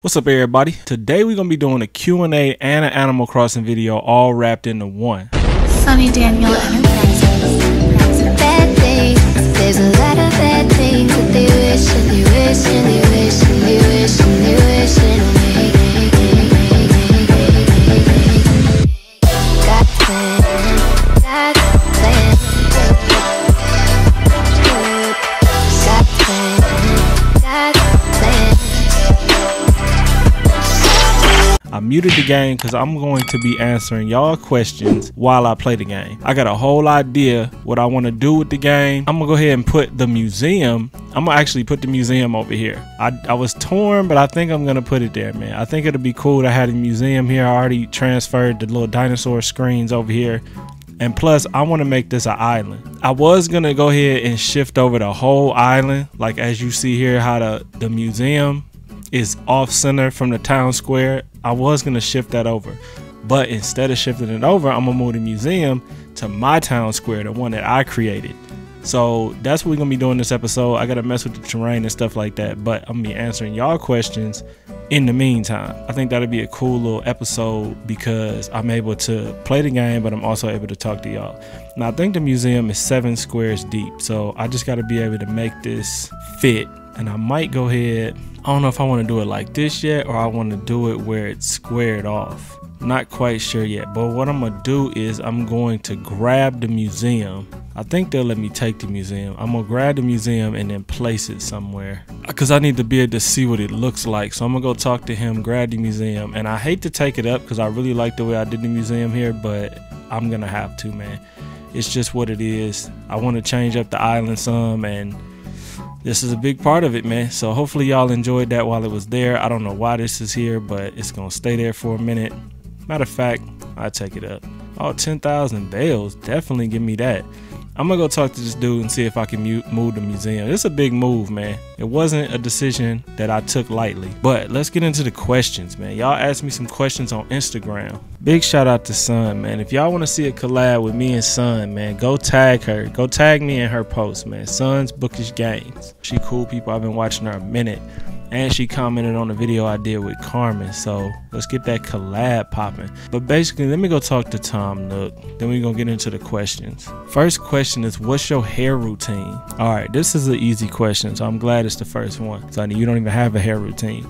What's up, everybody? Today we're gonna be doing a Q&A and an Animal Crossing video all wrapped into one. Sonny Daniel Enterprises. Bad things. There's a lot of bad things that they wish and they wish and they wish and they wish and they wish and got plans, got plans. Got plans, got plans. I muted the game because I'm going to be answering y'all questions while I play the game. I got a whole idea what I want to do with the game. I'm gonna go ahead and put the museum. I'm gonna actually put the museum over here. I was torn, but I think I'm gonna put it there, man. I think it'll be cool to have a museum here. I already transferred the little dinosaur screens over here. And plus, I want to make this an island. I was going to go ahead and shift over the whole island. Like as you see here, how the museum is off center from the town square. I was going to shift that over. But instead of shifting it over, I'm going to move the museum to my town square, the one that I created. So that's what we're going to be doing this episode. I got to mess with the terrain and stuff like that. But I'm going to be answering y'all questions in the meantime. I think that'll be a cool little episode because I'm able to play the game, but I'm also able to talk to y'all. Now, I think the museum is 7 squares deep. So I just got to be able to make this fit. And I might go ahead. I don't know if I want to do it like this yet or I want to do it where it's squared off. Not quite sure yet, but what I'm gonna do is I'm going to grab the museum. I think they'll let me take the museum. I'm gonna grab the museum and then place it somewhere because I need to be able to see what it looks like. So I'm gonna go talk to him, grab the museum, and I hate to take it up because I really like the way I did the museum here, but I'm gonna have to, man. It's just what it is. I want to change up the island some, and this is a big part of it, man. So hopefully y'all enjoyed that while it was there. I don't know why this is here, but it's gonna stay there for a minute. Matter of fact, I take it up. Oh, 10,000 bales. Definitely give me that. I'm gonna go talk to this dude and see if I can move the museum. It's a big move, man. It wasn't a decision that I took lightly. But let's get into the questions, man. Y'all asked me some questions on Instagram. Big shout out to Sun, man. If y'all want to see a collab with me and Sun, man, go tag her. Go tag me in her post, man. Sun's Bookish Games. She cool people. I've been watching her a minute. And she commented on the video I did with Carmen. So let's get that collab popping. But basically, let me go talk to Tom Nook. Then we're going to get into the questions. First question is, what's your hair routine? All right, this is an easy question. So I'm glad it's the first one. So you don't even have a hair routine.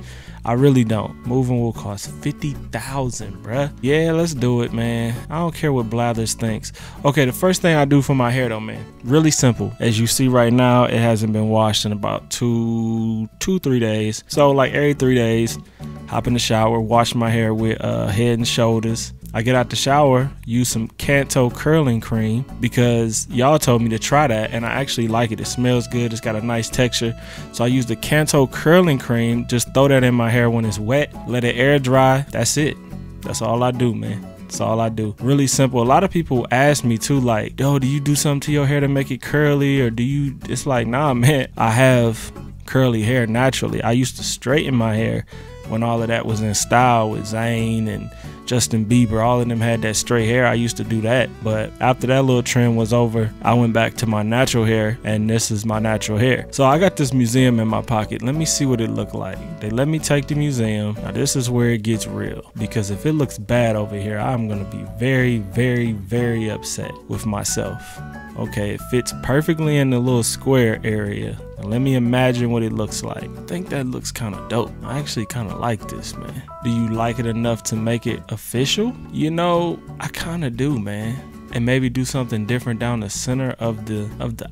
I really don't. Moving will cost $50,000, bruh. Yeah, let's do it, man. I don't care what Blathers thinks. Okay, the first thing I do for my hair though, man, really simple. As you see right now, it hasn't been washed in about 3 days. So like every 3 days, hop in the shower, wash my hair with Head and Shoulders. I get out the shower, use some Kanto curling cream because y'all told me to try that and I actually like it. It smells good. It's got a nice texture. So I use the Kanto curling cream, just throw that in my hair when it's wet, let it air dry. That's it. That's all I do, man. That's all I do. Really simple. A lot of people ask me too, like, yo, do you do something to your hair to make it curly or do you? It's like, nah, man, I have curly hair naturally. I used to straighten my hair when all of that was in style with Zayn and Justin Bieber. All of them had that straight hair. I used to do that, but after that little trend was over, I went back to my natural hair, and this is my natural hair. So I got this museum in my pocket. Let me see what it looked like. They let me take the museum. Now this is where it gets real, because if it looks bad over here, I'm gonna be very, very, very upset with myself. Okay, it fits perfectly in the little square area. Now let me imagine what it looks like. I think that looks kind of dope. I actually kind of like this, man. Do you like it enough to make it official? You know, I kind of do, man. And maybe do something different down the center of the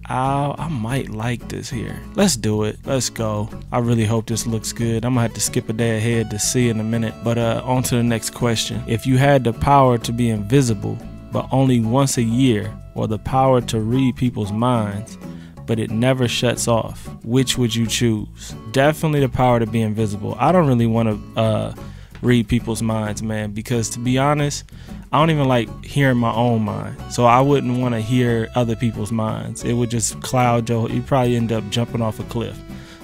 aisle. I might like this here. Let's do it. Let's go. I really hope this looks good. I'm gonna have to skip a day ahead to see in a minute. But on to the next question. If you had the power to be invisible, but only once a year, or the power to read people's minds, but it never shuts off, which would you choose? Definitely the power to be invisible. I don't really want to read people's minds, man, because to be honest, I don't even like hearing my own mind. So I wouldn't want to hear other people's minds. It would just cloud you'd probably end up jumping off a cliff.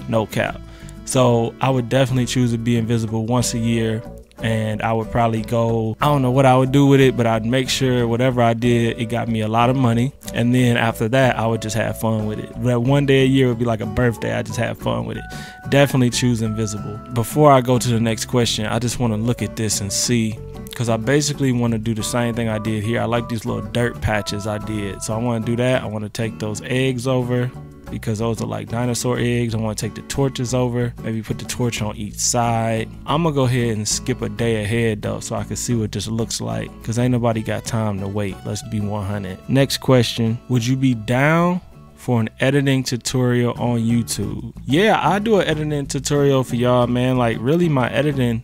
No cap. So I would definitely choose to be invisible once a year. and I would probably go, I don't know what I would do with it, but I'd make sure whatever I did, it got me a lot of money. And then after that, I would just have fun with it. That one day a year would be like a birthday. I just have fun with it. Definitely choose invisible. Before I go to the next question, I just want to look at this and see, because I basically want to do the same thing I did here. I like these little dirt patches I did. So I want to do that. I want to take those eggs over, because those are like dinosaur eggs. I want to take the torches over, maybe put the torch on each side. I'm gonna go ahead and skip a day ahead though, so I can see what this looks like, because ain't nobody got time to wait. Let's be 100. Next question, would you be down for an editing tutorial on YouTube? Yeah, I do an editing tutorial for y'all, man. Like really my editing,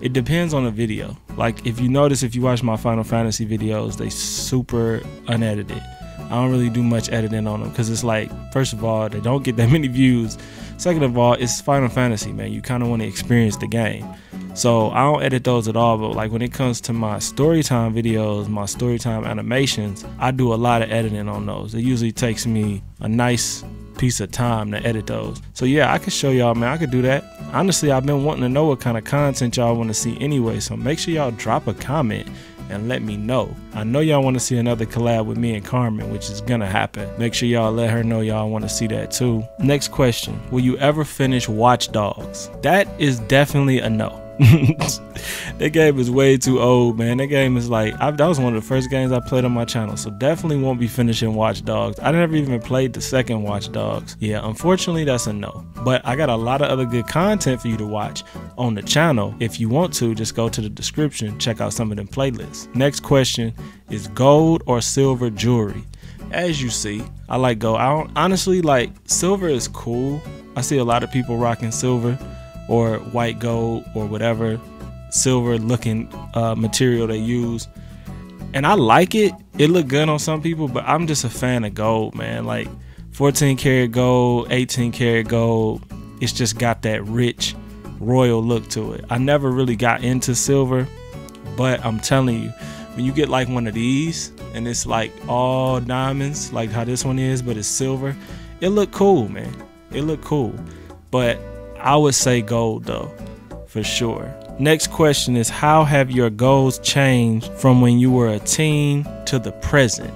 it depends on the video. Like if you notice, if you watch my Final Fantasy videos, they super unedited. I don't really do much editing on them, because it's like, first of all, they don't get that many views. Second of all, it's Final Fantasy, man. You kind of want to experience the game. So I don't edit those at all. But like when it comes to my storytime videos, my storytime animations, I do a lot of editing on those. It usually takes me a nice piece of time to edit those. So yeah, I could show y'all, man. I could do that. Honestly, I've been wanting to know what kind of content y'all want to see anyway. So make sure y'all drop a comment and let me know. I know y'all want to see another collab with me and Carmen, which is gonna happen. Make sure y'all let her know y'all want to see that too. Next question, will you ever finish Watch Dogs? That is definitely a no. That game is way too old, man. That game is like, that was one of the first games I played on my channel, so definitely won't be finishing Watch Dogs. I never even played the second Watch Dogs. Yeah, unfortunately that's a no. But I got a lot of other good content for you to watch on the channel. If you want to, just go to the description, check out some of them playlists. Next question is gold or silver jewelry? As you see, I like gold. I don't, honestly, like silver is cool. I see a lot of people rocking silver or white gold or whatever silver looking material they use, and I like it. It look good on some people, but I'm just a fan of gold, man. Like 14 karat gold, 18 karat gold, it's just got that rich royal look to it. I never really got into silver, but I'm telling you, when you get like one of these and it's like all diamonds, like how this one is, but it's silver, it look cool, man. It look cool. But I would say gold though, for sure. Next question is, how have your goals changed from when you were a teen to the present?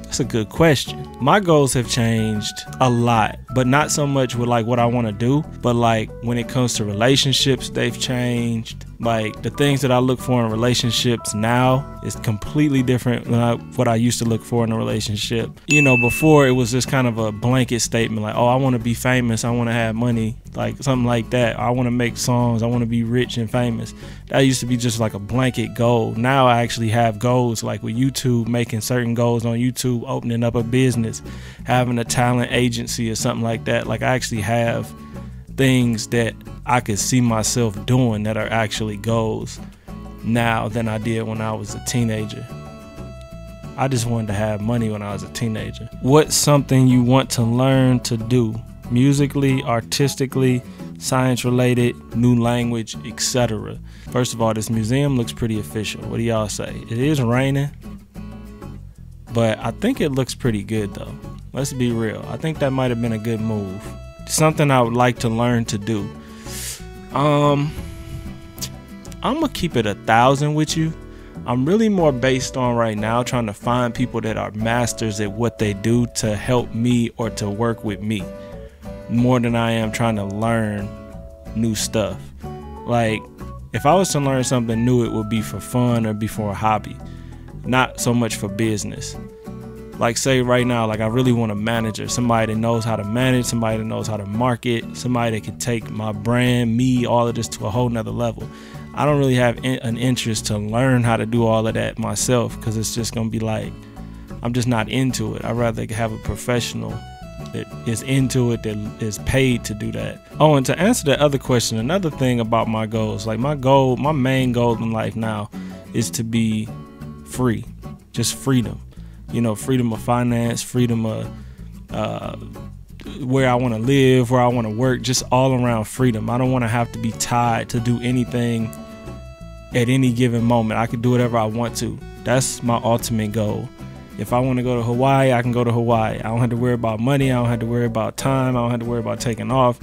That's a good question. My goals have changed a lot, but not so much with like what I want to do, but like when it comes to relationships, they've changed. Like the things that I look for in relationships now is completely different than what I used to look for in a relationship. You know, before it was just kind of a blanket statement like, oh, I want to be famous, I want to have money, like something like that. I want to make songs, I want to be rich and famous. That used to be just like a blanket goal. Now I actually have goals, like with YouTube, making certain goals on YouTube, opening up a business, having a talent agency or something like that. Like I actually have things that I could see myself doing that are actually goals now than I did when I was a teenager. I just wanted to have money when I was a teenager. What's something you want to learn to do? Musically, artistically, science related, new language, etc. First of all, this museum looks pretty official. What do y'all say? It is raining, but I think it looks pretty good though. Let's be real. I think that might have been a good move. Something I would like to learn to do. I'm gonna keep it 1,000 with you. I'm really more based on right now trying to find people that are masters at what they do to help me or to work with me, more than I am trying to learn new stuff. Like if I was to learn something new, it would be for fun or be for a hobby, not so much for business. Like say right now, like I really want a manager, somebody that knows how to manage, somebody that knows how to market, somebody that can take my brand, me, all of this to a whole nother level. I don't really have an interest to learn how to do all of that myself, because it's just gonna be like, I'm just not into it. I'd rather have a professional that is into it, that is paid to do that. Oh, and to answer the other question, another thing about my goals, like my main goal in life now is to be free, just freedom. You know, freedom of finance, freedom of where I want to live, where I want to work, just all around freedom. I don't want to have to be tied to do anything at any given moment. I can do whatever I want to. That's my ultimate goal. If I want to go to Hawaii, I can go to Hawaii. I don't have to worry about money. I don't have to worry about time. I don't have to worry about taking off.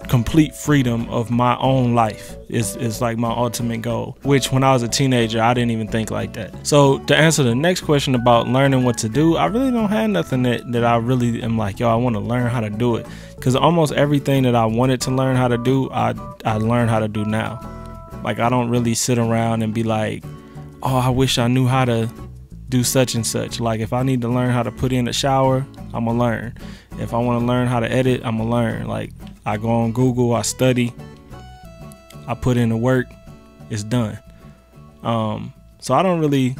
complete freedom of my own life is like my ultimate goal, which when I was a teenager, I didn't even think like that. So to answer the next question about learning what to do, I really don't have nothing that I really am like, yo, I want to learn how to do it. Because almost everything that I wanted to learn how to do, I learned how to do now. Like, I don't really sit around and be like, oh, I wish I knew how to do such and such. Like, if I need to learn how to put in a shower, I'm gonna learn. If I want to learn how to edit, I'm gonna learn. Like, I go on Google, I study, I put in the work, it's done. So I don't really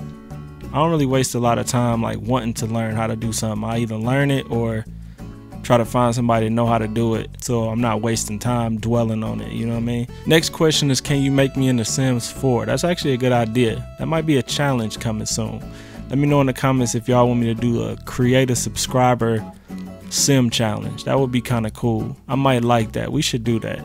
waste a lot of time like wanting to learn how to do something. I either learn it or try to find somebody to know how to do it, so I'm not wasting time dwelling on it, you know what I mean? Next question is, can you make me in The Sims 4? That's actually a good idea. That might be a challenge coming soon. Let me know in the comments if y'all want me to do a create a subscriber sim challenge. That would be kind of cool. I might like that. We should do that.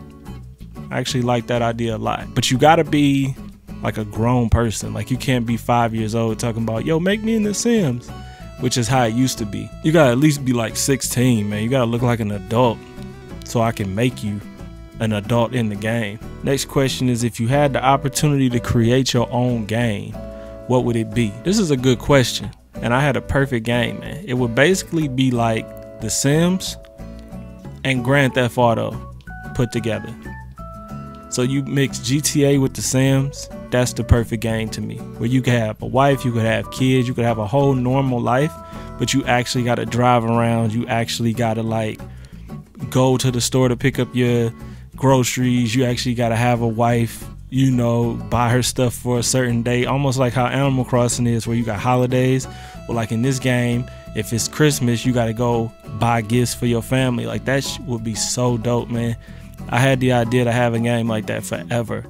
I actually like that idea a lot. But you gotta be like a grown person. Like, you can't be 5 years old talking about, yo, make me in The Sims, which is how it used to be. You gotta at least be like 16, man. You gotta look like an adult so I can make you an adult in the game. Next question is, if you had the opportunity to create your own game, what would it be? This is a good question, and I had a perfect game, man. It would basically be like The Sims and Grand Theft Auto put together. So you mix GTA with The Sims, that's the perfect game to me. Where you could have a wife, you could have kids, you could have a whole normal life, but you actually gotta drive around, you actually gotta like go to the store to pick up your groceries, you actually gotta have a wife, you know, buy her stuff for a certain day, almost like how Animal Crossing is, where you got holidays. Or like in this game, if it's Christmas, you gotta go buy gifts for your family. Like, that would be so dope, man. I had the idea to have a game like that forever,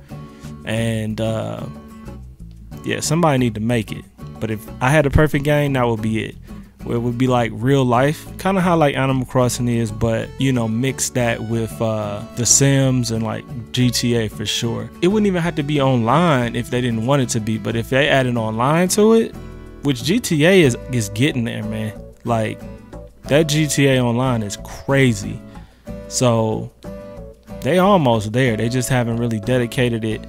and yeah, somebody need to make it. But if I had a perfect game, that would be it. Where it would be like real life, kind of how like Animal Crossing is, but you know, mix that with The Sims and like GTA for sure. It wouldn't even have to be online if they didn't want it to be, but if they added online to it, which GTA is getting there, man. Like, that GTA Online is crazy. So they almost there. They just haven't really dedicated it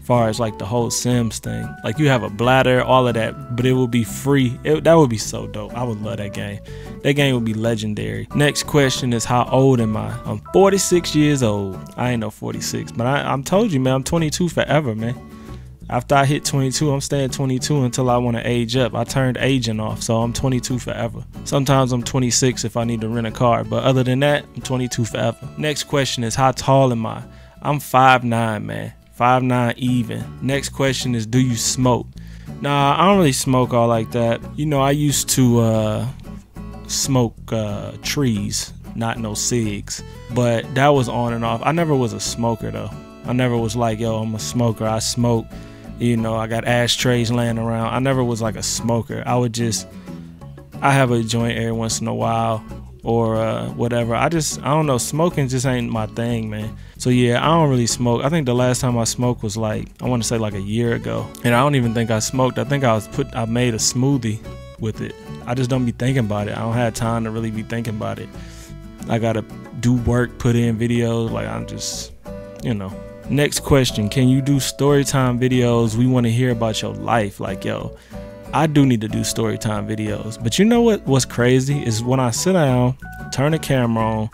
far as like the whole Sims thing. Like, you have a bladder, all of that, but it will be free. That would be so dope. I would love that game. That game would be legendary. Next question is, how old am I? I'm 46 years old. I ain't no 46, but I'm told you, man, I'm 22 forever, man. After I hit 22, I'm staying 22 until I want to age up. I turned aging off, so I'm 22 forever. Sometimes I'm 26 if I need to rent a car, but other than that, I'm 22 forever. Next question is, how tall am I? I'm 5'9", man. 5'9" even. Next question is, do you smoke? Nah, I don't really smoke all like that. You know, I used to smoke trees, not no cigs, but that was on and off. I never was a smoker though. I never was like, yo, I'm a smoker, I smoke. You know, I got ashtrays laying around. I never was like a smoker. I have a joint every once in a while or whatever. I don't know, smoking just ain't my thing, man. So yeah, I don't really smoke. I think the last time I smoked was like, I want to say like a year ago. And I don't even think I smoked. I think I made a smoothie with it. I just don't be thinking about it. I don't have time to really be thinking about it. I gotta do work, put in videos, like I'm just, you know. Next question, can you do story time videos? We want to hear about your life. Like, yo, I do need to do story time videos. But you know what's crazy is when I sit down, turn the camera on,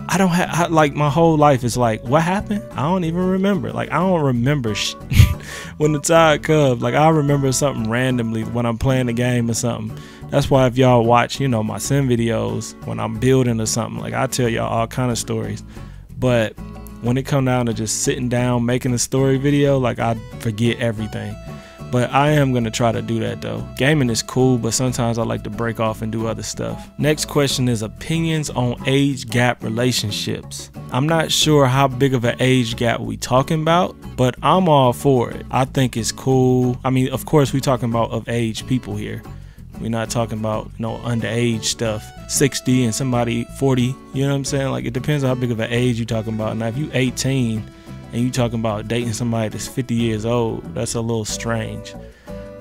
I don't have, like, my whole life is like, what happened? I don't even remember. Like, I don't remember when the time comes. Like, I remember something randomly when I'm playing a game or something. That's why if y'all watch, you know, my sim videos when I'm building or something, like, I tell y'all all kind of stories. But when it come down to just sitting down making a story video, like, I forget everything. But I am going to try to do that though. Gaming is cool, but sometimes I like to break off and do other stuff. Next question is opinions on age gap relationships. I'm not sure how big of an age gap we talking about, but I'm all for it. I think it's cool. I mean, of course, we talking about of age people here. We're not talking about, you know, underage stuff. 60 and somebody 40, you know what I'm saying? Like, it depends on how big of an age you're talking about. Now, if you 18 and you talking about dating somebody that's 50 years old, that's a little strange.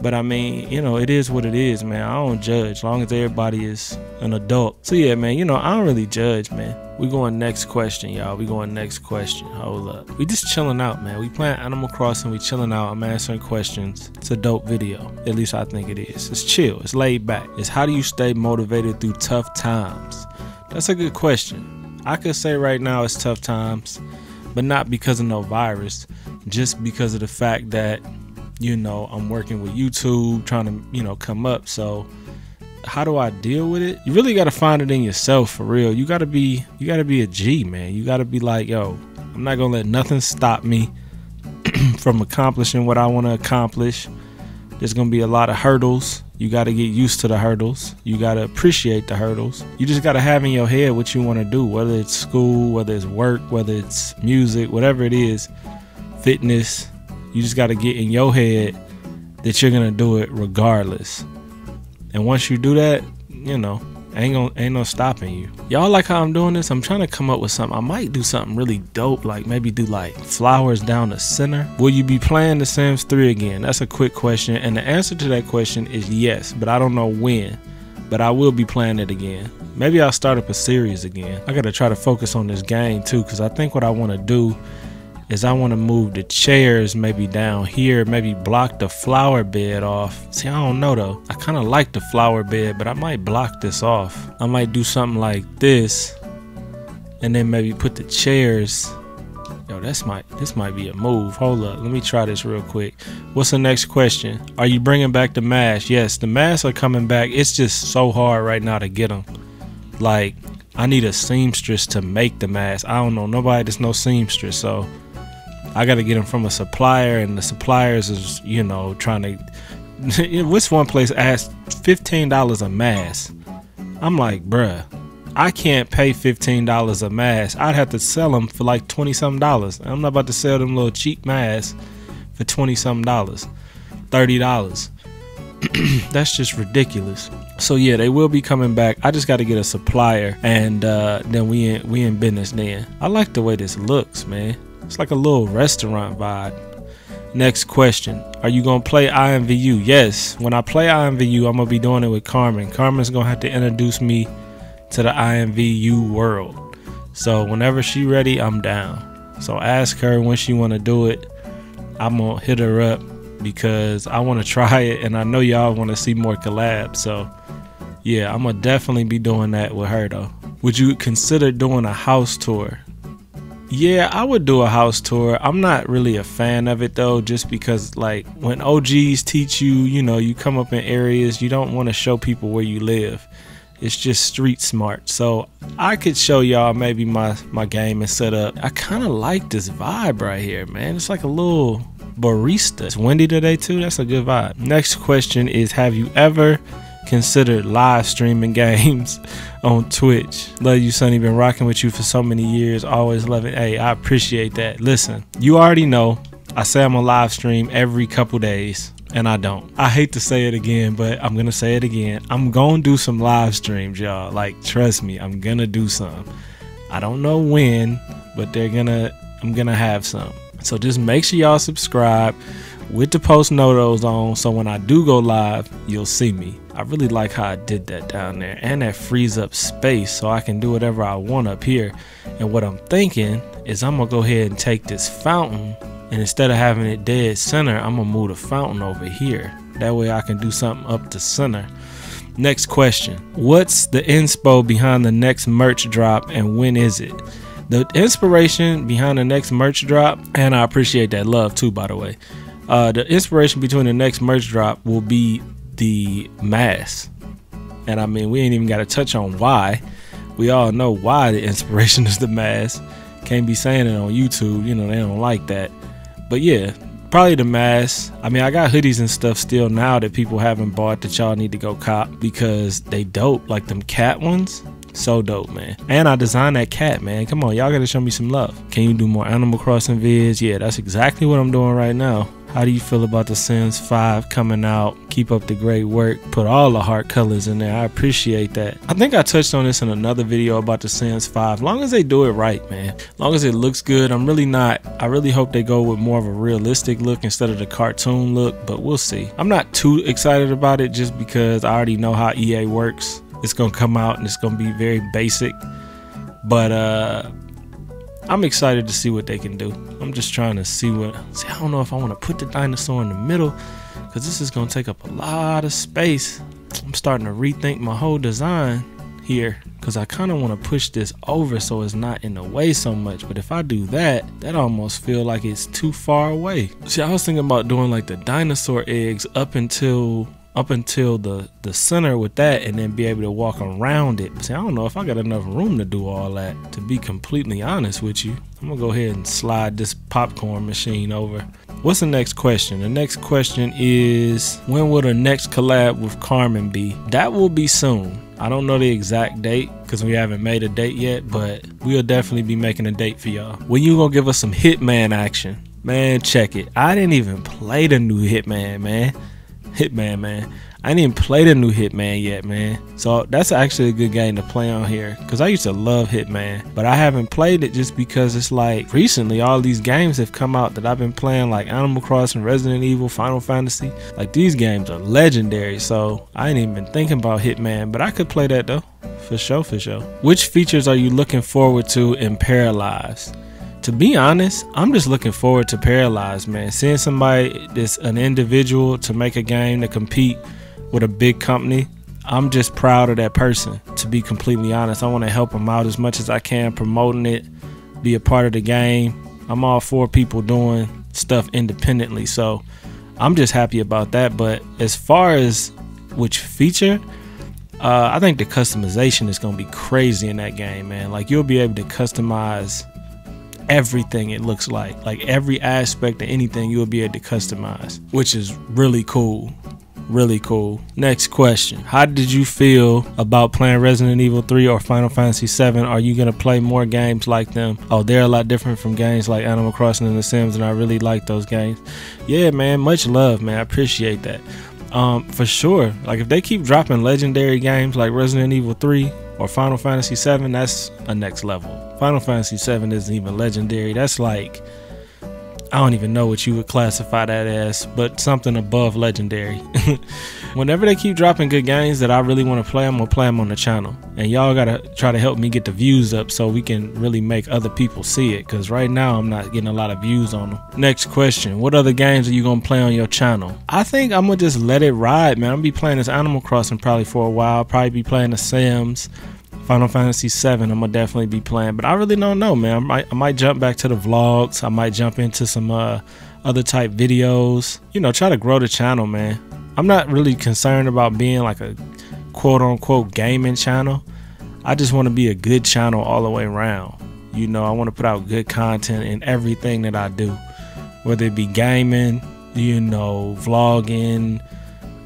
But I mean, you know, it is what it is, man. I don't judge, as long as everybody is an adult. So yeah, man, you know, I don't really judge, man. We going next question, y'all. We going next question. Hold up. We just chilling out, man. We playing Animal Crossing. We chilling out. I'm answering questions. It's a dope video. At least I think it is. It's chill. It's laid back. It's how do you stay motivated through tough times? That's a good question. I could say right now it's tough times, but not because of no virus. Just because of the fact that, you know, I'm working with YouTube, trying to, you know, come up. So how do I deal with it? You really got to find it in yourself, for real. You got to be a G, man. You got to be like, yo, I'm not going to let nothing stop me from accomplishing what I want to accomplish. There's going to be a lot of hurdles. You got to get used to the hurdles. You got to appreciate the hurdles. You just got to have in your head what you want to do, whether it's school, whether it's work, whether it's music, whatever it is, fitness. You just got to get in your head that you're going to do it regardless. And once you do that, you know, ain't no stopping you. Y'all like how I'm doing this? I'm trying to come up with something. I might do something really dope, like maybe do like flowers down the center. Will you be playing The Sims 3 again? That's a quick question. And the answer to that question is yes, but I don't know when. But I will be playing it again. Maybe I'll start up a series again. I got to try to focus on this game too, because I think what I want to do is I want to move the chairs maybe down here, maybe block the flower bed off. See, I don't know though. I kind of like the flower bed, but I might block this off. I might do something like this, and then maybe put the chairs. Yo, this might be a move. Hold up, let me try this real quick. What's the next question? Are you bringing back the masks? Yes, the masks are coming back. It's just so hard right now to get them. Like, I need a seamstress to make the mask. I don't know nobody that's no seamstress, so I got to get them from a supplier, and the suppliers is, you know, trying to, what's one place asked $15 a mask? I'm like, bruh, I can't pay $15 a mask. I'd have to sell them for like $20-something. I'm not about to sell them little cheap masks for $20-something, $30. That's just ridiculous. So yeah, they will be coming back. I just got to get a supplier, and then we in business then. I like the way this looks, man. It's like a little restaurant vibe. Next question. Are you going to play IMVU? Yes. When I play IMVU, I'm going to be doing it with Carmen. Carmen's going to have to introduce me to the IMVU world. So whenever she ready, I'm down. So ask her when she want to do it. I'm going to hit her up because I want to try it, and I know y'all want to see more collabs. So yeah, I'm going to definitely be doing that with her though. Would you consider doing a house tour? Yeah, I would do a house tour. I'm not really a fan of it though, just because like when OGs teach you, you know, you come up in areas, you don't want to show people where you live. It's just street smart. So I could show y'all maybe my game and setup. I kind of like this vibe right here, man. It's like a little barista. It's windy today too. That's a good vibe. Next question is, have you ever considered live streaming games on Twitch? Love you, Sonny. Been rocking with you for so many years. Always love it. Hey, I appreciate that. Listen, you already know I say I'm a live stream every couple days, and I don't. I hate to say it again, but I'm gonna say it again. I'm gonna do some live streams, y'all. Like, trust me, I'm gonna do some. I don't know when, but I'm gonna have some. So just make sure y'all subscribe with the post notos on, so when I do go live, you'll see me. I really like how I did that down there, and that frees up space so I can do whatever I want up here. And what I'm thinking is I'm gonna go ahead and take this fountain, and instead of having it dead center, I'm gonna move the fountain over here. That way I can do something up the center. Next question. What's the inspo behind the next merch drop, and when is it? The inspiration behind the next merch drop, and I appreciate that love too, by the way. The inspiration between the next merch drop will be the mask. And I mean, we ain't even got to touch on why. We all know why the inspiration is the mask. Can't be saying it on YouTube, you know, they don't like that. But yeah, probably the mask. I mean, I got hoodies and stuff still now that people haven't bought that y'all need to go cop because they dope. Like them cat ones, so dope, man. And I designed that cat, man. Come on, y'all gotta show me some love. Can you do more Animal Crossing vids? Yeah, that's exactly what I'm doing right now. How do you feel about The Sims 5 coming out? Keep up the great work. Put all the heart colors in there. I appreciate that. I think I touched on this in another video about The Sims 5. As long as they do it right, man. As long as it looks good. I really hope they go with more of a realistic look instead of the cartoon look, but we'll see. I'm not too excited about it just because I already know how EA works. It's gonna come out and it's gonna be very basic. But I'm excited to see what they can do. I'm just trying to see I don't know if I want to put the dinosaur in the middle, because this is going to take up a lot of space. I'm starting to rethink my whole design here, because I kind of want to push this over so it's not in the way so much. But if I do that almost feel like it's too far away. See, I was thinking about doing like the dinosaur eggs up until the center with that, and then be able to walk around it. See, I don't know if I got enough room to do all that, to be completely honest with you. I'm gonna go ahead and slide this popcorn machine over. What's the next question? The next question is, when will the next collab with Carmen be? That will be soon. I don't know the exact date because we haven't made a date yet, but we'll definitely be making a date for y'all. When you gonna give us some Hitman action? Man, check it. I didn't even play the new Hitman, man. I didn't even play the new Hitman yet, man. So that's actually a good game to play on here, because I used to love Hitman, but I haven't played it just because it's like recently all these games have come out that I've been playing, like Animal Crossing, Resident Evil, Final Fantasy. Like, these games are legendary, so I ain't even been thinking about Hitman, but I could play that though, for sure. Which features are you looking forward to in Paralyzed? To be honest, I'm just looking forward to Paralyzed, man. Seeing somebody that's an individual to make a game to compete with a big company, I'm just proud of that person, to be completely honest. I want to help them out as much as I can, promoting it, be a part of the game. I'm all for people doing stuff independently, so I'm just happy about that. But as far as which feature, I think the customization is going to be crazy in that game, man. Like, you'll be able to customize everything. It looks like every aspect of anything you'll be able to customize, which is really cool. Next question, how did you feel about playing Resident Evil 3 or Final Fantasy 7? Are you gonna play more games like them? Oh, they're a lot different from games like Animal Crossing and The Sims, and I really like those games. Yeah, man, much love, man. I appreciate that. For sure, like, if they keep dropping legendary games like Resident Evil 3 or Final Fantasy 7, that's a next level. Final Fantasy 7 isn't even legendary. That's like, I don't even know what you would classify that as, but something above legendary. Whenever they keep dropping good games that I really want to play, I'm gonna play them on the channel, and y'all gotta try to help me get the views up so we can really make other people see it, because right now I'm not getting a lot of views on them. Next question, what other games are you gonna play on your channel? I think I'm gonna just let it ride, man. I'm gonna be playing this Animal Crossing probably for a while. I'll probably be playing The Sims. Final Fantasy 7 I'm gonna definitely be playing, but I really don't know, man. I might jump back to the vlogs. I might jump into some other type videos, you know, try to grow the channel, man. I'm not really concerned about being like a quote unquote gaming channel. I just want to be a good channel all the way around. You know, I want to put out good content in everything that I do, whether it be gaming, you know, vlogging,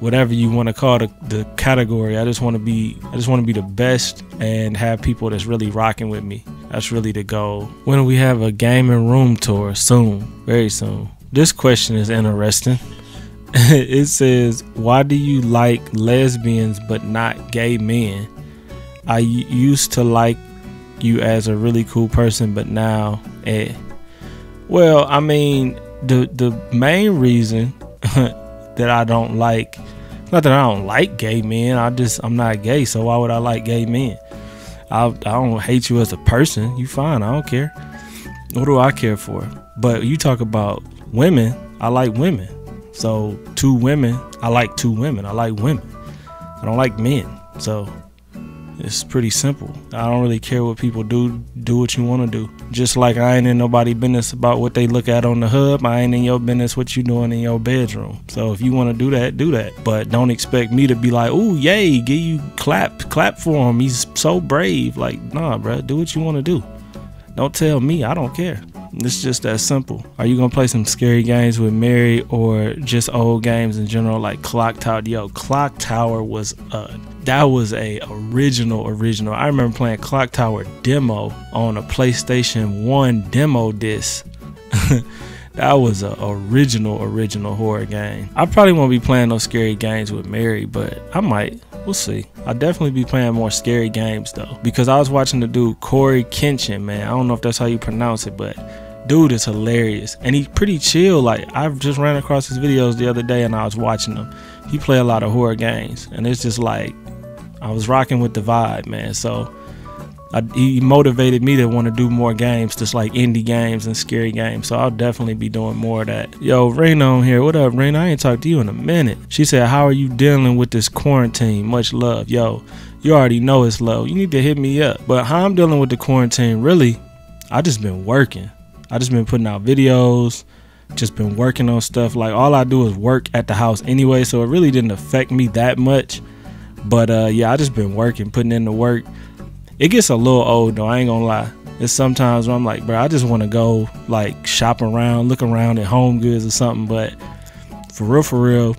whatever you want to call the category. I just want to be the best and have people that's really rocking with me. That's really the goal. When do we have a gaming room tour? Soon, very soon. This question is interesting. It says, why do you like lesbians but not gay men? I used to like you as a really cool person, but now well, I mean, the main reason that I don't like, not that I don't like gay men, I'm not gay, so why would I like gay men? I don't hate you as a person. You fine, I don't care. What do I care for? But you talk about women, I like women. So two women, I like two women. I like women. I don't like men. So it's pretty simple. I don't really care what people do. Do what you want to do. Just like I ain't in nobody's business about what they look at on the hub. I ain't in your business what you doing in your bedroom. So if you want to do that, do that. But don't expect me to be like, ooh, yay, give you clap for him. He's so brave. Like, nah, bro, do what you want to do. Don't tell me. I don't care. It's just that simple. Are you gonna play some scary games with Mary or just old games in general, like Clock Tower? Yo, Clock Tower was that was a original. I remember playing Clock Tower demo on a PlayStation 1 demo disc. That was a original horror game. I probably won't be playing those scary games with Mary, but I might. We'll see. I'll definitely be playing more scary games though, because I was watching the dude Corey Kenshin, man. I don't know if that's how you pronounce it, but dude is hilarious and he's pretty chill. Like, I've just ran across his videos the other day and I was watching them. He play a lot of horror games and it's just like I was rocking with the vibe, man. So he motivated me to want to do more games, just like indie games and scary games. So I'll definitely be doing more of that. Yo, Raina on here. What up, Raina? I ain't talked to you in a minute. She said, how are you dealing with this quarantine? Much love. Yo, you already know it's love. You need to hit me up. But how I'm dealing with the quarantine, really, I just been working. I just been putting out videos, just been working on stuff. Like, all I do is work at the house anyway, so it really didn't affect me that much. But yeah, I just been working, putting in the work. It gets a little old though, I ain't gonna lie. It's sometimes where I'm like, bro, I just want to go like shop around, look around at Home Goods or something. But for real,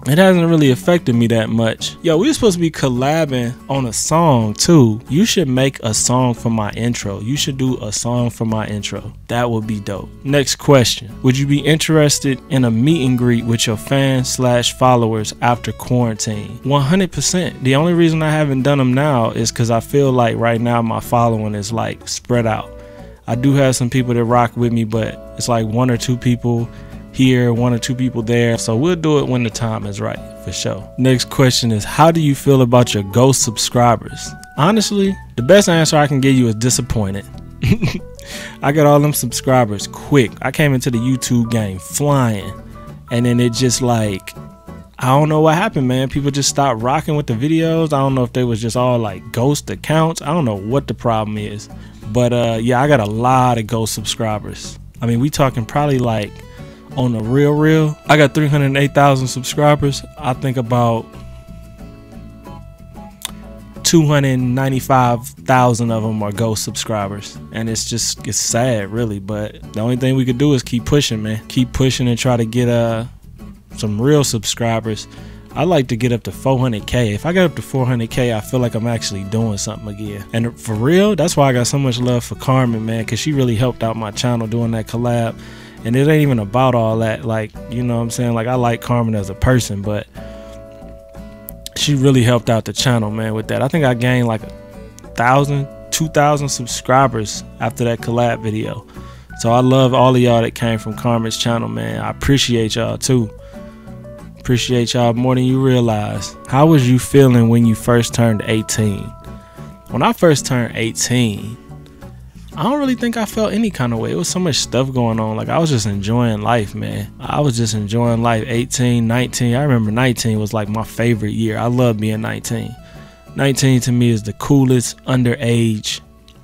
it hasn't really affected me that much. Yo, we were supposed to be collabing on a song too. You should make a song for my intro. You should do a song for my intro. That would be dope. Next question. Would you be interested in a meet and greet with your fans/followers after quarantine? 100%. The only reason I haven't done them now is because I feel like right now my following is like spread out. I do have some people that rock with me, but it's like 1 or 2 people here, 1 or 2 people there. So we'll do it when the time is right, for sure. Next question is, how do you feel about your ghost subscribers? Honestly, the best answer I can give you is disappointed. I got all them subscribers quick. I came into the YouTube game flying, and then it just like, I don't know what happened, man. People just stopped rocking with the videos. I don't know if they was just all like ghost accounts. I don't know what the problem is, but yeah, I got a lot of ghost subscribers. I mean, we talking probably like, on the real, I got 308,000 subscribers. I think about 295,000 of them are ghost subscribers, and it's sad, really. But the only thing we could do is keep pushing, man. Keep pushing and try to get some real subscribers. I like to get up to 400K. If I get up to 400K, I feel like I'm actually doing something again. And for real, that's why I got so much love for Carmen, man, because she really helped out my channel doing that collab. And it ain't even about all that, like, you know what I'm saying? Like, I like Carmen as a person, but she really helped out the channel, man, with that. I think I gained like 1,000, 2,000 subscribers after that collab video. So I love all of y'all that came from Carmen's channel, man. I appreciate y'all too. Appreciate y'all more than you realize. How was you feeling when you first turned 18? When I first turned 18, I don't really think I felt any kind of way. It was so much stuff going on. Like, I was just enjoying life, man. I was just enjoying life. 18, 19. I remember 19 was like my favorite year. I love being 19. 19 to me is the coolest underage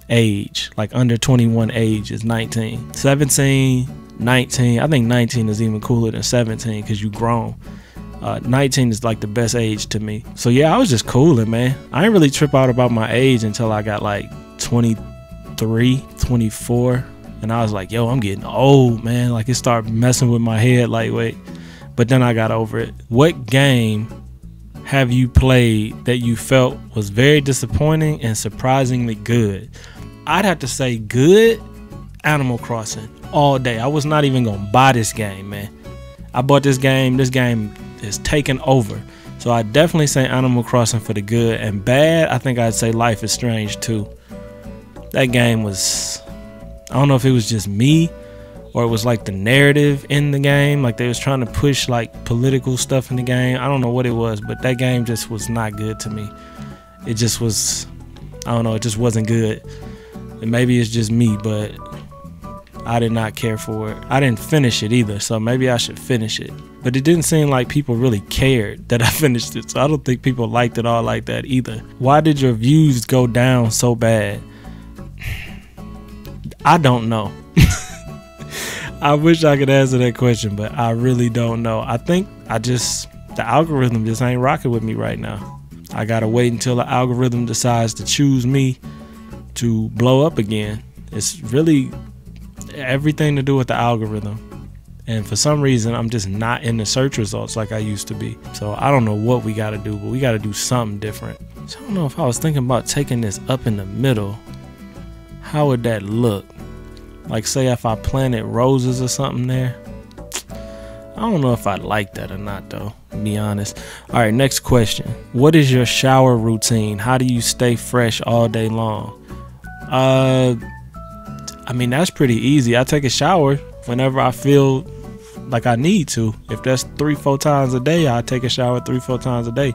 age. Like, under 21 age is 19. 17, 19. I think 19 is even cooler than 17 because you grown. 19 is like the best age to me. So yeah, I was just cooling, man. I didn't really trip out about my age until I got like 23, 24, and I was like, yo, I'm getting old, man. Like, it started messing with my head, like, wait. But then I got over it. What game have you played that you felt was very disappointing and surprisingly good? I'd have to say good. Animal Crossing all day. I was not even gonna buy this game, man. I bought this game. This game is taken over. So I definitely say Animal Crossing for the good. And bad, I think I'd say Life is Strange too. That game was, I don't know if it was just me or it was like the narrative in the game. Like, they was trying to push like political stuff in the game. I don't know what it was, but that game just was not good to me. It just was, I don't know, it just wasn't good. And maybe it's just me, but I did not care for it. I didn't finish it either, so maybe I should finish it. But it didn't seem like people really cared that I finished it, so I don't think people liked it all like that either. Why did your views go down so bad? I don't know. I wish I could answer that question, but I really don't know. I think the algorithm just ain't rocking with me right now. I gotta wait until the algorithm decides to choose me to blow up again. It's really everything to do with the algorithm. And for some reason, I'm just not in the search results like I used to be. So I don't know what we gotta do, but we gotta do something different. So I don't know if I was thinking about taking this up in the middle. How would that look? Like, say if I planted roses or something there. I don't know if I'd like that or not, though, to be honest. All right, next question. What is your shower routine? How do you stay fresh all day long? I mean, that's pretty easy. I take a shower whenever I feel like I need to. If that's 3-4 times a day, I take a shower 3-4 times a day.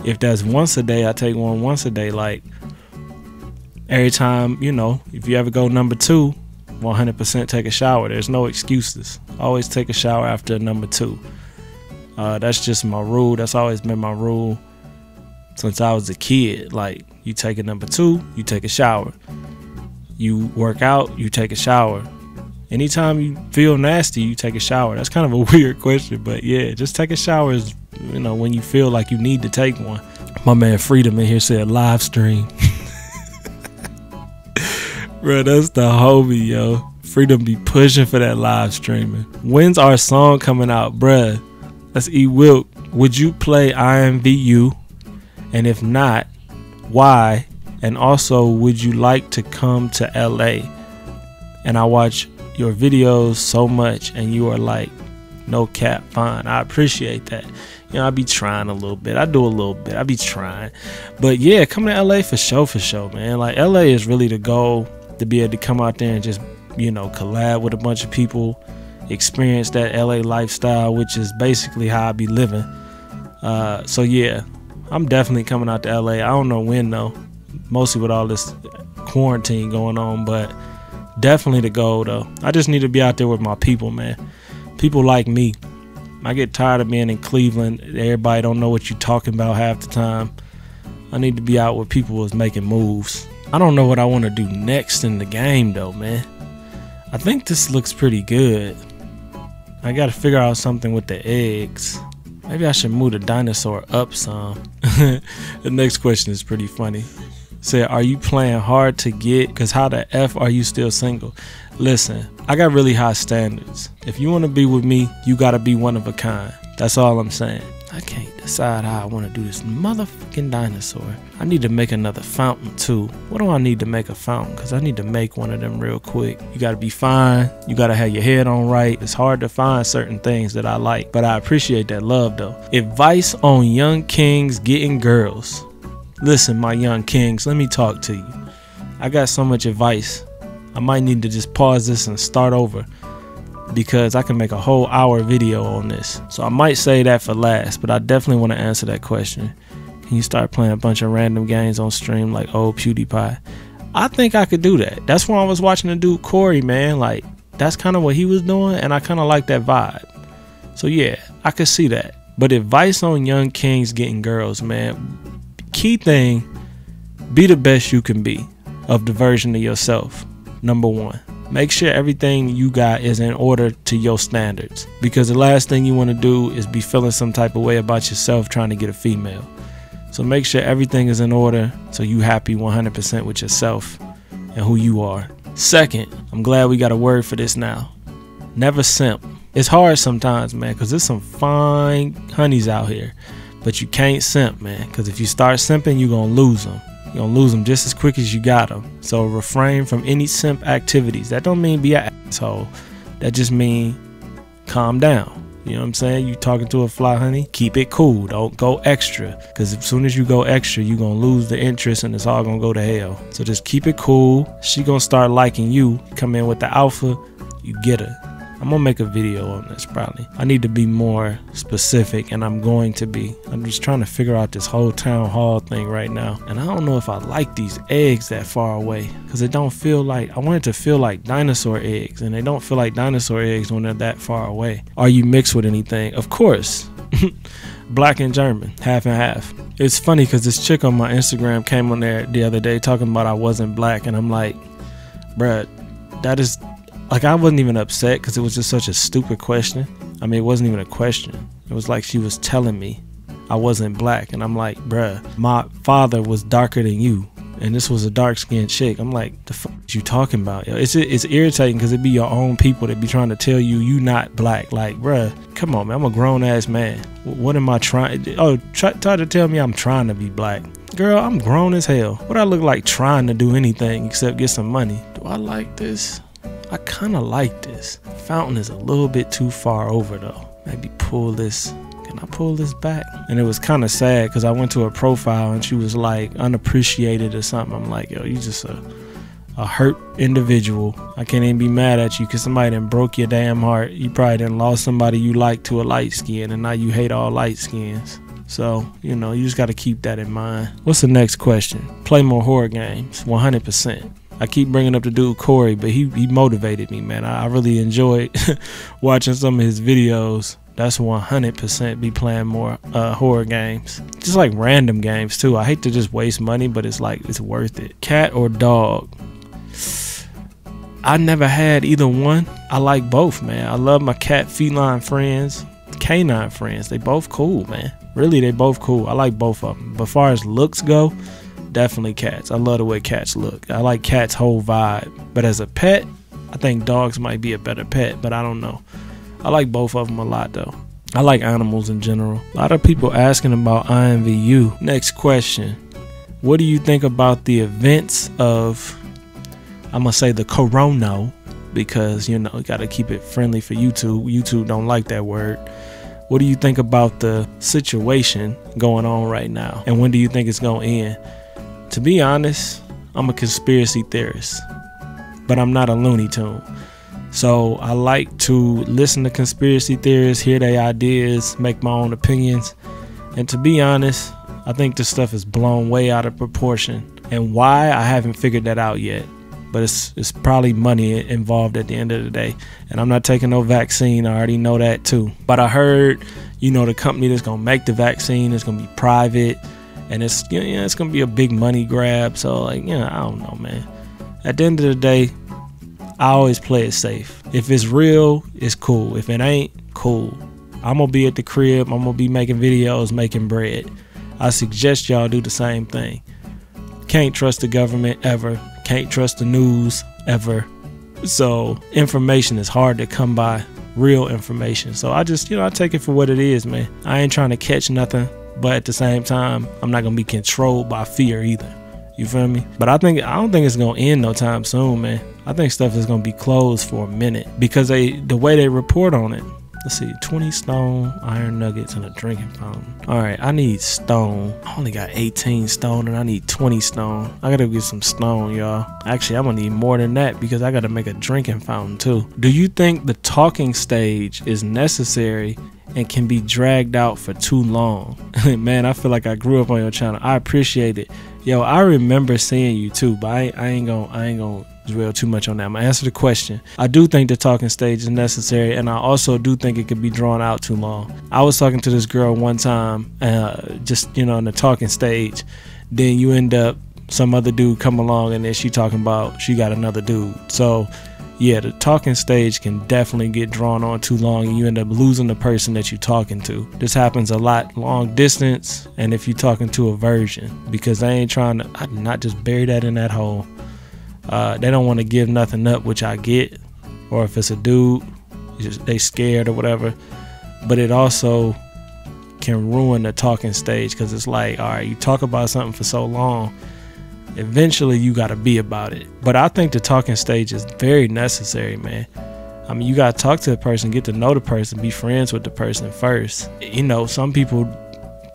If that's once a day, I take one once a day. Like, Every time, you know, if you ever go number 2, 100% take a shower. There's no excuses. Always take a shower after number 2. That's just my rule. That's always been my rule since I was a kid. Like, you take a number 2, you take a shower. You work out, you take a shower. Anytime you feel nasty, you take a shower. That's kind of a weird question, but yeah, just take a shower is, you know, when you feel like you need to take one. My man Freedom in here said live stream. Bro, that's the homie, yo. Freedom be pushing for that live streaming. When's our song coming out, bruh? That's E Wilk. Would you play IMVU? And if not, why? And also, would you like to come to LA? And I watch your videos so much, and you are like, no cap, fine. I appreciate that. You know, I be trying a little bit. I do a little bit. I be trying. But yeah, coming to LA for sure, man. Like, LA is really the goal, to be able to come out there and just, you know, collab with a bunch of people, experience that LA lifestyle, which is basically how I be living. So yeah, I'm definitely coming out to LA. I don't know when though, mostly with all this quarantine going on, but definitely the goal though. I just need to be out there with my people, man. People like me. I get tired of being in Cleveland. Everybody don't know what you're talking about half the time. I need to be out where people was making moves. I don't know what I want to do next in the game though, man. I think this looks pretty good. I got to figure out something with the eggs. Maybe I should move the dinosaur up some. The next question is pretty funny. Said, are you playing hard to get? Because how the F are you still single? Listen, I got really high standards. If you want to be with me, you got to be one of a kind. That's all I'm saying. I can't decide how I want to do this motherfucking dinosaur. I need to make another fountain too. What do I need to make a fountain? Because I need to make one of them real quick. You got to be fine. You got to have your head on right. It's hard to find certain things that I like, but I appreciate that love though. Advice on young kings getting girls. Listen, my young kings, let me talk to you. I got so much advice. I might need to just pause this and start over, because I can make a whole hour video on this. So I might say that for last, but I definitely want to answer that question. Can you start playing a bunch of random games on stream like old PewDiePie? I think I could do that. That's when I was watching the dude Corey, man. Like, that's kind of what he was doing, and I kind of like that vibe. So yeah, I could see that. But advice on young kings getting girls, man. Key thing, be the best you can be of the version of yourself. Number 1. Make sure everything you got is in order to your standards, because the last thing you want to do is be feeling some type of way about yourself trying to get a female. So make sure everything is in order so you happy 100% with yourself and who you are. Second, I'm glad we got a word for this now. Never simp. It's hard sometimes, man, because there's some fine honeys out here, but you can't simp, man, because if you start simping, you're going to lose them. You're going to lose them just as quick as you got them. So refrain from any simp activities. That don't mean be an asshole. That just mean calm down. You know what I'm saying? You talking to a fly honey, keep it cool. Don't go extra, because as soon as you go extra, you're going to lose the interest and it's all going to go to hell. So just keep it cool. She going to start liking you. Come in with the alpha, you get her. I'm gonna make a video on this probably. I need to be more specific, and I'm going to be. I'm just trying to figure out this whole town hall thing right now, and I don't know if I like these eggs that far away, because it don't feel like, I want it to feel like dinosaur eggs, and they don't feel like dinosaur eggs when they're that far away. Are you mixed with anything? Of course. Black and German, half and half. It's funny because this chick on my Instagram came on there the other day talking about I wasn't black, and I'm like, bruh, that is, like, I wasn't even upset because it was just such a stupid question. I mean, it wasn't even a question. It was like she was telling me I wasn't black, and I'm like, bruh, my father was darker than you, and this was a dark-skinned chick. I'm like, the fuck you talking about? Yo, it's irritating because it be your own people that be trying to tell you not black. Like, bruh, come on, man. I'm a grown-ass man. What am I trying? Oh, try to tell me I'm trying to be black. Girl, I'm grown as hell. What I look like trying to do anything except get some money? Do I like this? I kind of like this. Fountain is a little bit too far over though. Maybe pull this. Can I pull this back? And it was kind of sad because I went to her profile and she was like unappreciated or something. I'm like, yo, you just a hurt individual. I can't even be mad at you because somebody done broke your damn heart. You probably done lost somebody you like to a light skin, and now you hate all light skins. So, you know, you just got to keep that in mind. What's the next question? Play more horror games. 100%. I keep bringing up the dude Corey, but he motivated me, man. I really enjoyed watching some of his videos. That's 100% be playing more horror games. Just like random games too. I hate to just waste money, but it's like it's worth it. Cat or dog? I never had either one. I like both, man. I love my cat feline friends, canine friends. They both cool, man. Really, they both cool. I like both of them. But as far as looks go, definitely cats. I love the way cats look. I like cats' whole vibe. But as a pet, I think dogs might be a better pet, but I don't know. I like both of them a lot though. I like animals in general. A lot of people asking about IMVU. Next question. What do you think about the events of, I'm gonna say the corona, because you know, you gotta keep it friendly for YouTube. YouTube don't like that word. What do you think about the situation going on right now? And when do you think it's gonna end? To be honest, I'm a conspiracy theorist, but I'm not a Looney Tune. So I like to listen to conspiracy theorists, hear their ideas, make my own opinions. And to be honest, I think this stuff is blown way out of proportion. And why, I haven't figured that out yet. But it's probably money involved at the end of the day. And I'm not taking no vaccine. I already know that too. But I heard, you know, the company that's gonna make the vaccine is gonna be private, and it's, you know, it's gonna be a big money grab. So like, you know, I don't know, man. At the end of the day, I always play it safe. If it's real, it's cool. If it ain't, cool. I'm gonna be at the crib. I'm gonna be making videos, making bread. I suggest y'all do the same thing. Can't trust the government ever. Can't trust the news ever. So information is hard to come by, real information. So I just, you know, I take it for what it is, man. I ain't trying to catch nothing, but at the same time, I'm not gonna be controlled by fear either. You feel me? But I don't think it's gonna end no time soon, man. I think stuff is gonna be closed for a minute because the way they report on it. Let's see, 20 stone, iron nuggets, and a drinking fountain. All right, I need stone. I only got 18 stone and I need 20 stone. I gotta get some stone, y'all. Actually, I'm gonna need more than that because I gotta make a drinking fountain too. Do you think the talking stage is necessary and can be dragged out for too long? Man, I feel like I grew up on your channel. I appreciate it. Yo, I remember seeing you too, but I ain't gonna dwell too much on that. I'm gonna answer the question. I do think the talking stage is necessary, and I also do think it could be drawn out too long. I was talking to this girl one time, just, you know, in the talking stage. Then you end up, some other dude come along, and then she talking about she got another dude. So yeah, the talking stage can definitely get drawn on too long, and you end up losing the person that you're talking to. This happens a lot long distance, and if you're talking to a virgin, because they ain't trying to, not just bury that in that hole. They don't want to give nothing up, which I get. Or if it's a dude, they scared or whatever. But it also can ruin the talking stage, because it's like, all right, you talk about something for so long, eventually you got to be about it. But I think the talking stage is very necessary, man. I mean, you got to talk to the person, get to know the person, be friends with the person first. You know, some people,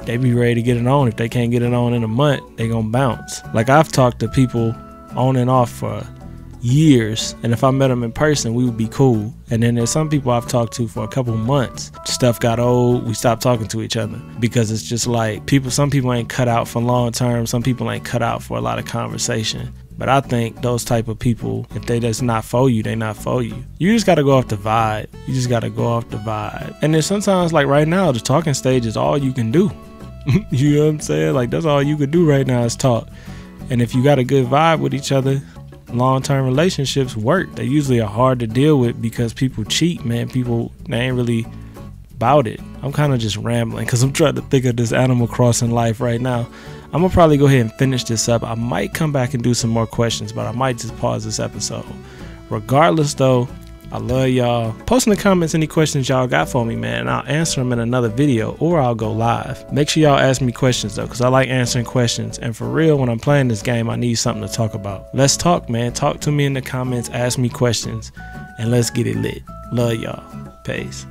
they be ready to get it on. If they can't get it on in a month, they gonna bounce. Like, I've talked to people on and off for years, and if I met them in person, we would be cool. And then there's some people I've talked to for a couple months. Stuff got old, we stopped talking to each other, because it's just like, some people ain't cut out for long term, some people ain't cut out for a lot of conversation. But I think those type of people, if they just not for you, they not for you. You just gotta go off the vibe. You just gotta go off the vibe. And then sometimes, like right now, the talking stage is all you can do. You know what I'm saying? Like, that's all you can do right now is talk. And if you got a good vibe with each other, long-term relationships work. They usually are hard to deal with because people cheat, man. People, they ain't really about it. I'm kind of just rambling because I'm trying to think of this Animal Crossing life right now. I'm gonna probably go ahead and finish this up. I might come back and do some more questions, but I might just pause this episode. Regardless though, I love y'all. Post in the comments any questions y'all got for me, man, and I'll answer them in another video, or I'll go live. Make sure y'all ask me questions though, because I like answering questions. And for real, when I'm playing this game, I need something to talk about. Let's talk, man. Talk to me in the comments, ask me questions, and let's get it lit. Love y'all. Peace.